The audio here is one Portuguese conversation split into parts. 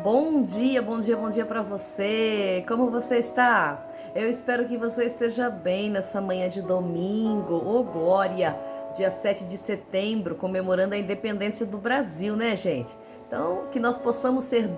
Bom dia, bom dia, bom dia para você. Como você está? Eu espero que você esteja bem nessa manhã de domingo. Ô, glória! Dia 7 de setembro, comemorando a independência do Brasil, né, gente? Então, que nós possamos ser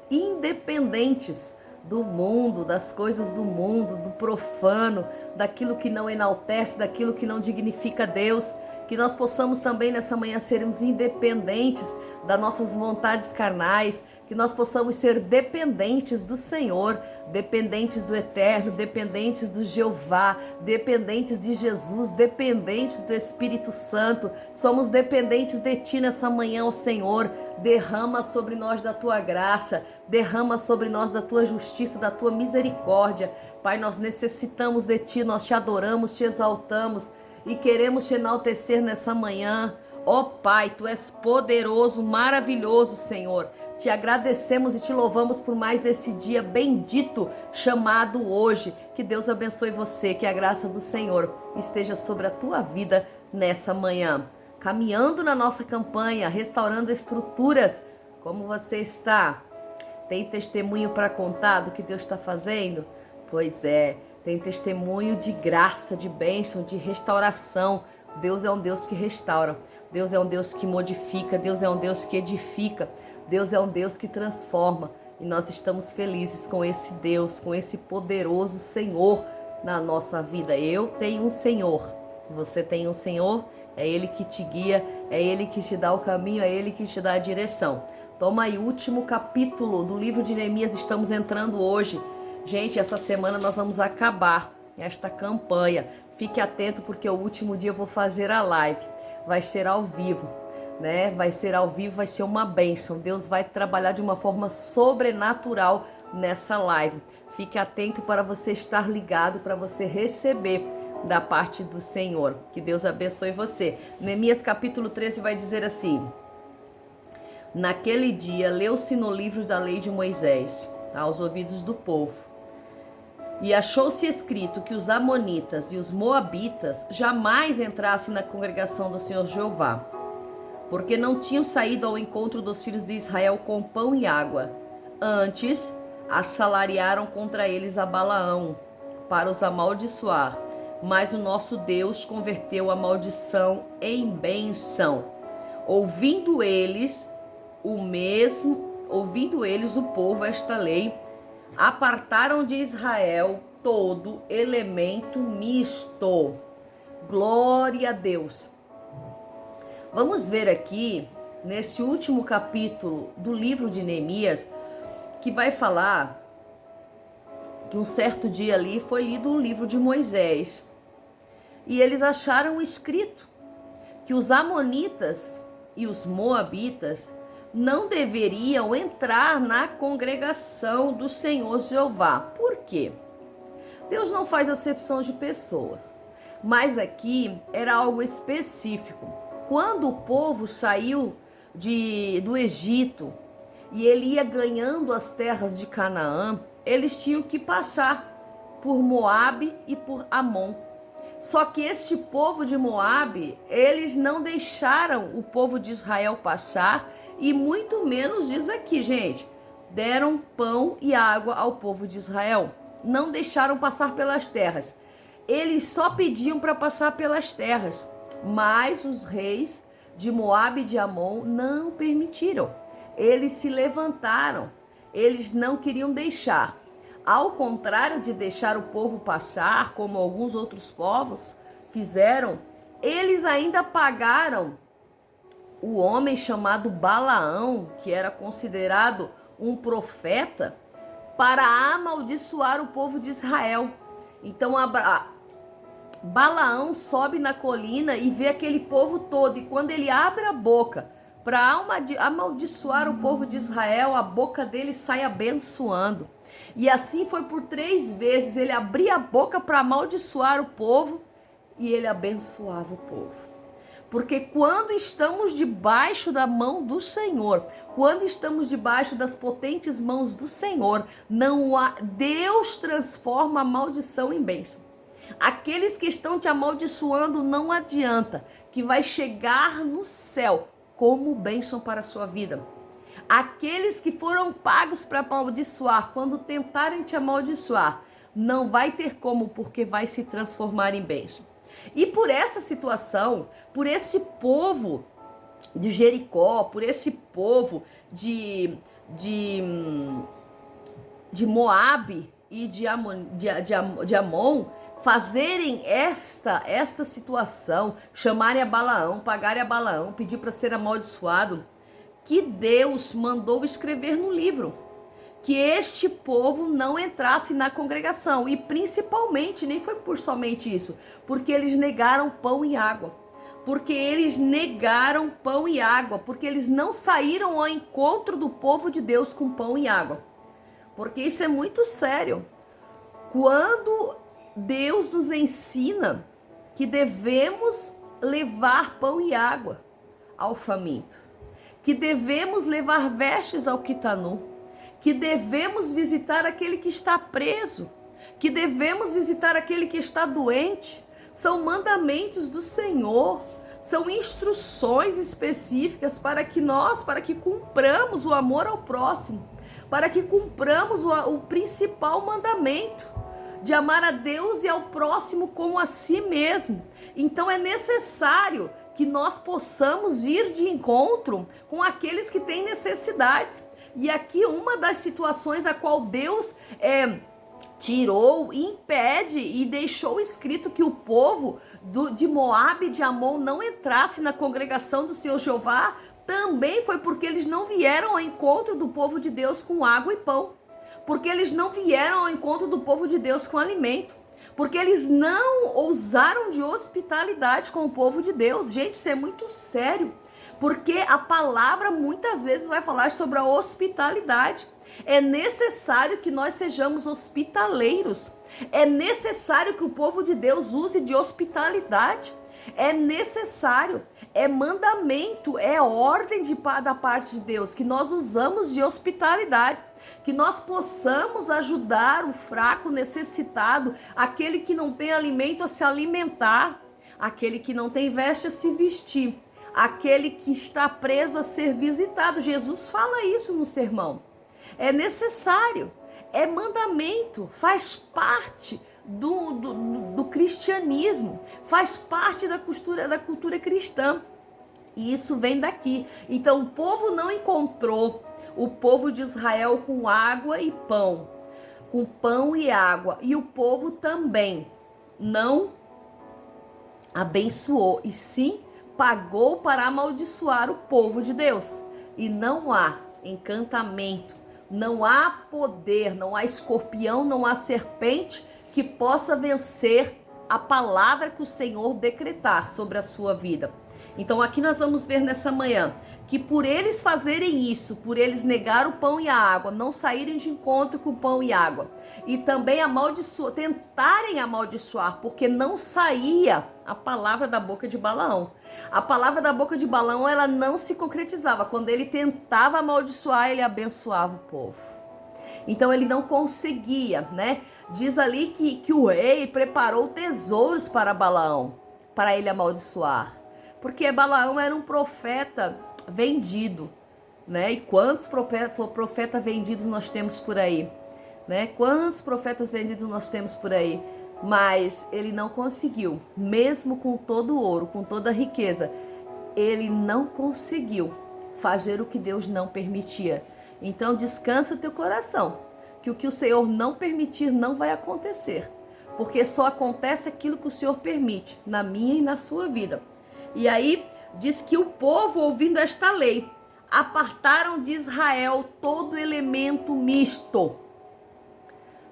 independentes do mundo, das coisas do mundo, do profano, daquilo que não enaltece, daquilo que não dignifica Deus. Que nós possamos também nessa manhã sermos independentes das nossas vontades carnais, que nós possamos ser dependentes do Senhor, dependentes do Eterno, dependentes do Jeová, dependentes de Jesus, dependentes do Espírito Santo. Somos dependentes de Ti nessa manhã, ó Senhor. Derrama sobre nós da Tua graça, derrama sobre nós da Tua justiça, da Tua misericórdia. Pai, nós necessitamos de Ti, nós Te adoramos, Te exaltamos e queremos Te enaltecer nessa manhã. Ó Pai, Tu és poderoso, maravilhoso, Senhor. Te agradecemos e Te louvamos por mais esse dia bendito chamado hoje. Que Deus abençoe você, que a graça do Senhor esteja sobre a tua vida nessa manhã. Caminhando na nossa campanha, restaurando estruturas. Como você está? Tem testemunho para contar do que Deus está fazendo? Pois é, tem testemunho de graça, de bênção, de restauração. Deus é um Deus que restaura. Deus é um Deus que modifica. Deus é um Deus que edifica. Deus é um Deus que transforma. E nós estamos felizes com esse Deus, com esse poderoso Senhor na nossa vida. Eu tenho um Senhor. Você tem um Senhor? É Ele que te guia, é Ele que te dá o caminho, é Ele que te dá a direção. Toma aí o último capítulo do livro de Neemias, estamos entrando hoje. Gente, essa semana nós vamos acabar esta campanha. Fique atento porque o último dia eu vou fazer a live. Vai ser ao vivo, né? Vai ser ao vivo, vai ser uma bênção. Deus vai trabalhar de uma forma sobrenatural nessa live. Fique atento para você estar ligado, para você receber da parte do Senhor. Que Deus abençoe você. Neemias capítulo 13 vai dizer assim: naquele dia leu-se no livro da lei de Moisés aos ouvidos do povo, e achou-se escrito que os amonitas e os moabitas jamais entrassem na congregação do Senhor Jeová, porque não tinham saído ao encontro dos filhos de Israel com pão e água. Antes, assalariaram contra eles a Balaão para os amaldiçoar. Mas o nosso Deus converteu a maldição em bênção. Ouvindo eles o povo esta lei, apartaram de Israel todo elemento misto. Glória a Deus. Vamos ver aqui, neste último capítulo do livro de Neemias, que vai falar que um certo dia ali foi lido o livro de Moisés. E eles acharam escrito que os amonitas e os moabitas não deveriam entrar na congregação do Senhor Jeová. Por quê? Deus não faz acepção de pessoas, mas aqui era algo específico. Quando o povo saiu do Egito e ele ia ganhando as terras de Canaã, eles tinham que passar por Moabe e por Amon. Só que este povo de Moabe, eles não deixaram o povo de Israel passar, e muito menos, diz aqui, gente, deram pão e água ao povo de Israel. Não deixaram passar pelas terras. Eles só pediam para passar pelas terras, mas os reis de Moabe e de Amon não permitiram. Eles se levantaram, eles não queriam deixar. Ao contrário de deixar o povo passar, como alguns outros povos fizeram, eles ainda pagaram o homem chamado Balaão, que era considerado um profeta, para amaldiçoar o povo de Israel. Então Balaão sobe na colina e vê aquele povo todo, e quando ele abre a boca para amaldiçoar o povo de Israel, a boca dele sai abençoando. E assim foi por 3 vezes. Ele abria a boca para amaldiçoar o povo e ele abençoava o povo. Porque quando estamos debaixo da mão do Senhor, quando estamos debaixo das potentes mãos do Senhor, Deus transforma a maldição em bênção. Aqueles que estão te amaldiçoando, não adianta, que vai chegar no céu como bênção para a sua vida. Aqueles que foram pagos para amaldiçoar, quando tentarem te amaldiçoar, não vai ter como, porque vai se transformar em bênção. E por essa situação, por esse povo de Jericó, por esse povo de Moabe e de Amon, fazerem esta situação, chamarem a Balaão, pagarem a Balaão, pedir para ser amaldiçoado, que Deus mandou escrever no livro que este povo não entrasse na congregação, e principalmente, nem foi por somente isso, porque eles negaram pão e água. Porque eles negaram pão e água, porque eles não saíram ao encontro do povo de Deus com pão e água. Porque isso é muito sério. Quando Deus nos ensina que devemos levar pão e água ao faminto, que devemos levar vestes ao que está nu, que devemos visitar aquele que está preso, que devemos visitar aquele que está doente, são mandamentos do Senhor, são instruções específicas para que cumpramos o amor ao próximo, para que cumpramos o principal mandamento, de amar a Deus e ao próximo como a si mesmo. Então é necessário que nós possamos ir de encontro com aqueles que têm necessidades. E aqui uma das situações a qual Deus tirou, impede e deixou escrito que o povo de Moabe e de Amon não entrasse na congregação do Senhor Jeová, também foi porque eles não vieram ao encontro do povo de Deus com água e pão. Porque eles não vieram ao encontro do povo de Deus com alimento. Porque eles não ousaram de hospitalidade com o povo de Deus. Gente, isso é muito sério. Porque a palavra muitas vezes vai falar sobre a hospitalidade. É necessário que nós sejamos hospitaleiros. É necessário que o povo de Deus use de hospitalidade. É necessário, é mandamento, é ordem da parte de Deus que nós usamos de hospitalidade. Que nós possamos ajudar o fraco, necessitado, aquele que não tem alimento a se alimentar, aquele que não tem veste a se vestir, aquele que está preso a ser visitado. Jesus fala isso no sermão. É necessário, é mandamento, faz parte do cristianismo, faz parte da cultura cristã. E isso vem daqui. Então o povo não encontrou o povo de Israel com água e pão, com pão e água. E o povo também não abençoou, e sim pagou para amaldiçoar o povo de Deus. E não há encantamento, não há poder, não há escorpião, não há serpente que possa vencer a palavra que o Senhor decretar sobre a sua vida. Então aqui nós vamos ver nessa manhã que por eles fazerem isso, por eles negar o pão e a água, não saírem de encontro com o pão e água, e também tentarem amaldiçoar, porque não saía a palavra da boca de Balaão. A palavra da boca de Balaão, ela não se concretizava. Quando ele tentava amaldiçoar, ele abençoava o povo. Então ele não conseguia, né? Diz ali que o rei preparou tesouros para Balaão, para ele amaldiçoar. Porque Balaão era um profeta vendido, né? E quantos profetas vendidos nós temos por aí, né? Quantos profetas vendidos nós temos por aí? Mas ele não conseguiu, mesmo com todo o ouro, com toda a riqueza, ele não conseguiu fazer o que Deus não permitia. Então descansa teu coração, que o Senhor não permitir não vai acontecer, porque só acontece aquilo que o Senhor permite na minha e na sua vida. E aí diz que o povo, ouvindo esta lei, apartaram de Israel todo elemento misto.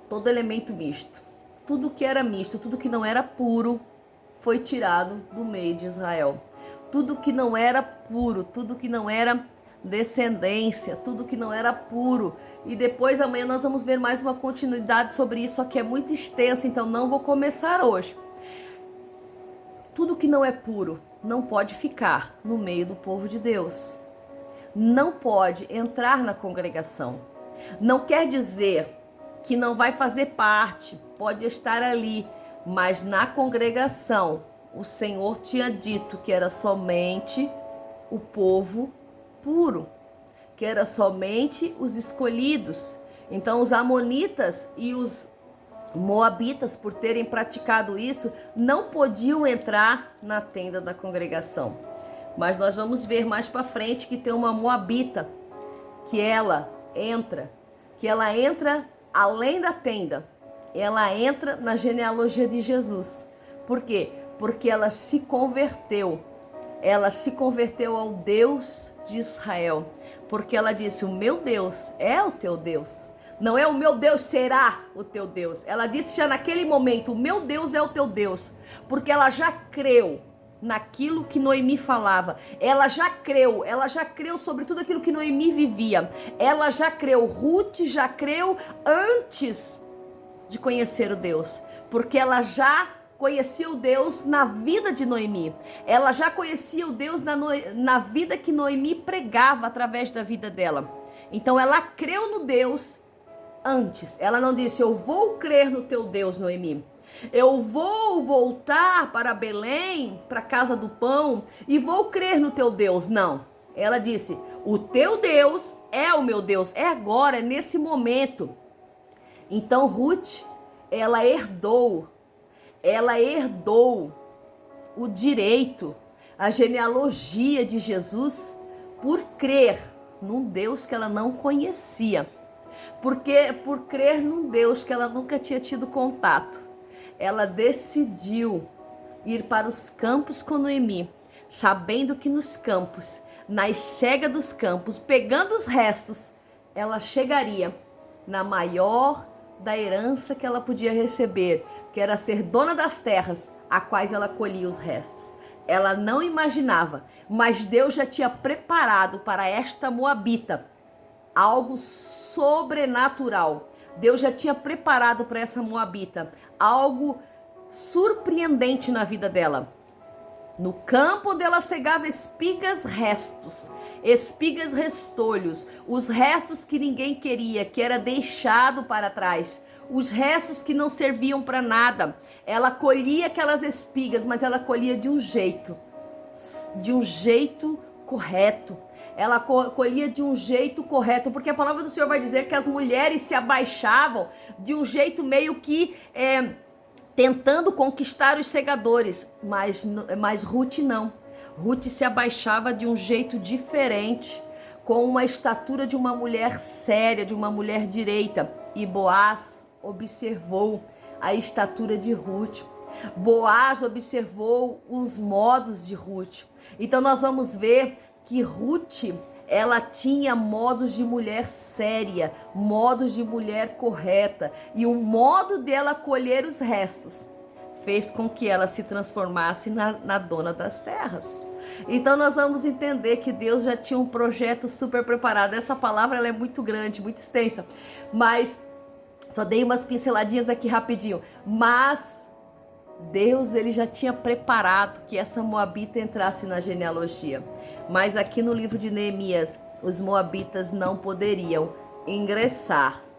Todo elemento misto. Tudo que era misto, tudo que não era puro, foi tirado do meio de Israel. Tudo que não era puro, tudo que não era descendência, tudo que não era puro. E depois amanhã nós vamos ver mais uma continuidade sobre isso, só que é muito extensa, então não vou começar hoje. Tudo que não é puro não pode ficar no meio do povo de Deus. Não pode entrar na congregação. Não quer dizer que não vai fazer parte, pode estar ali, mas na congregação o Senhor tinha dito que era somente o povo puro. que era somente os escolhidos. Então os amonitas e os moabitas, por terem praticado isso, não podiam entrar na tenda da congregação. Mas nós vamos ver mais para frente que tem uma moabita que ela entra além da tenda. Ela entra na genealogia de Jesus. Por quê? Porque ela se converteu. Ela se converteu ao Deus de Israel. Porque ela disse: o meu Deus é o teu Deus. Não é o meu Deus será o teu Deus. Ela disse já naquele momento: o meu Deus é o teu Deus. Porque ela já creu naquilo que Noemi falava. Ela já creu sobre tudo aquilo que Noemi vivia. Ela já creu, Ruth já creu antes de conhecer o Deus. Porque ela já conhecia o Deus na vida de Noemi. Ela já conhecia o Deus na vida que Noemi pregava através da vida dela. Então ela creu no Deus antes. Ela não disse: eu vou crer no teu Deus, Noemi. Eu vou voltar para Belém, para a casa do pão, e vou crer no teu Deus. Não. Ela disse: o teu Deus é o meu Deus. É agora, é nesse momento. Então Ruth, ela herdou o direito, a genealogia de Jesus por crer num Deus que ela não conhecia. Porque por crer num Deus que ela nunca tinha tido contato, ela decidiu ir para os campos com Noemi, sabendo que nos campos, na enxerga dos campos, pegando os restos, ela chegaria na maior da herança que ela podia receber, que era ser dona das terras, a quais ela colhia os restos. Ela não imaginava, mas Deus já tinha preparado para esta moabita algo sobrenatural. Deus já tinha preparado para essa moabita algo surpreendente na vida dela. No campo onde ela cegava espigas restolhos, os restos que ninguém queria, que era deixado para trás, os restos que não serviam para nada. Ela colhia aquelas espigas, mas ela colhia de um jeito correto. Ela colhia de um jeito correto, porque a palavra do Senhor vai dizer que as mulheres se abaixavam de um jeito meio que tentando conquistar os segadores, mas Ruth não. Ruth se abaixava de um jeito diferente, com uma estatura de uma mulher séria, de uma mulher direita. E Boaz observou a estatura de Ruth. Boaz observou os modos de Ruth. Então nós vamos ver que Ruth, ela tinha modos de mulher séria, modos de mulher correta, e o modo dela colher os restos fez com que ela se transformasse na dona das terras. Então nós vamos entender que Deus já tinha um projeto super preparado. Essa palavra ela é muito grande, muito extensa, mas só dei umas pinceladinhas aqui rapidinho. Mas Deus, ele já tinha preparado que essa moabita entrasse na genealogia. Mas aqui no livro de Neemias, os moabitas não poderiam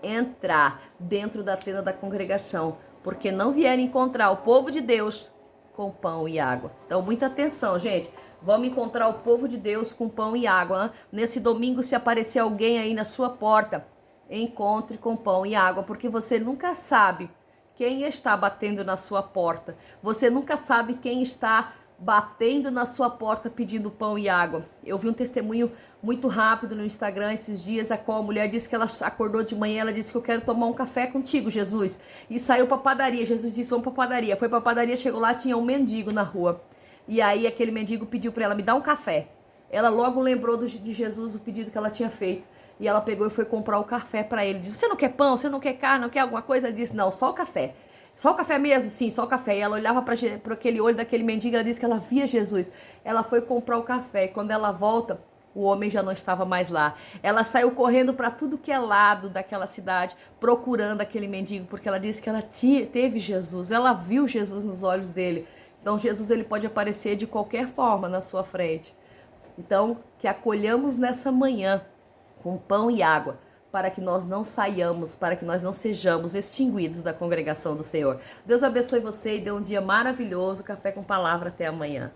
entrar dentro da tenda da congregação, porque não vieram encontrar o povo de Deus com pão e água. Então, muita atenção, gente. Vamos encontrar o povo de Deus com pão e água. Nesse domingo, se aparecer alguém aí na sua porta, encontre com pão e água, porque você nunca sabe quem está batendo na sua porta. Você nunca sabe quem está batendo na sua porta pedindo pão e água. Eu vi um testemunho muito rápido no Instagram esses dias, a qual a mulher disse que ela acordou de manhã, ela disse que eu quero tomar um café contigo, Jesus. E saiu para padaria. Jesus disse: vamos para padaria. Foi para padaria, chegou lá, tinha um mendigo na rua. E aí aquele mendigo pediu para ela: me dá um café. Ela logo lembrou de Jesus, o pedido que ela tinha feito. E ela pegou e foi comprar o café para ele. Disse: você não quer pão? Você não quer carne? Não quer alguma coisa? Ele disse: não, só o café. Só o café mesmo? Sim, só o café. E ela olhava para aquele olho daquele mendigo, ela disse que ela via Jesus. Ela foi comprar o café. E quando ela volta, o homem já não estava mais lá. Ela saiu correndo para tudo que é lado daquela cidade, procurando aquele mendigo, porque ela disse que ela teve Jesus. Ela viu Jesus nos olhos dele. Então Jesus, ele pode aparecer de qualquer forma na sua frente. Então, que acolhamos nessa manhã com pão e água, para que nós não saiamos, para que nós não sejamos extinguidos da congregação do Senhor. Deus abençoe você e dê um dia maravilhoso. Café com Palavra, até amanhã.